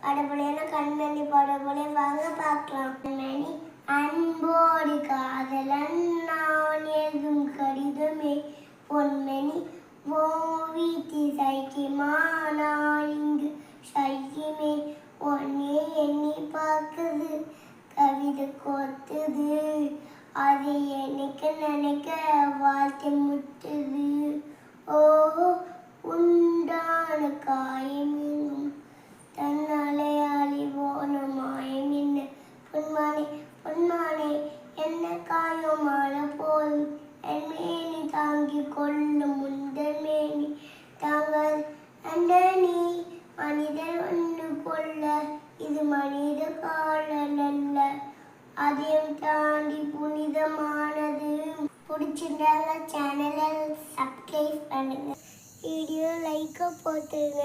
படபடன்னு கண்மணி படபோல வாங்க பார்க்கலாம். கண்மணி அன்போடு காதலன் நான் எழுதும் கடிதமே பொன்மணி ஓவித்தி சைக்கிமா நான் இங்கு சைக்கிமே ஒன்னே எண்ணி பார்க்குது கவிதை கோத்துது அது எனக்கு நினைக்க வாழ்க்கை முட்டுது. ஓஹோ உண்டான காயமின்னும் தன்னாலையாளி போன மாயமின்னு பொன்மானே பொன்மானே என்ன காயமான போல் என் மேனி தாங்கி கொள்ளும் முந்தன் மேனி தாங்கள் அந்த நீ மனிதன் ஒன்று கொள்ள இது மனித காதல் அல்ல அதையும் தாண்டி புனிதமானது. பிடிச்சிருந்தாங்க சேனலை சப்ஸ்கிரைப் பண்ணுங்க, வீடியோ லைக்கை போட்டுருங்க.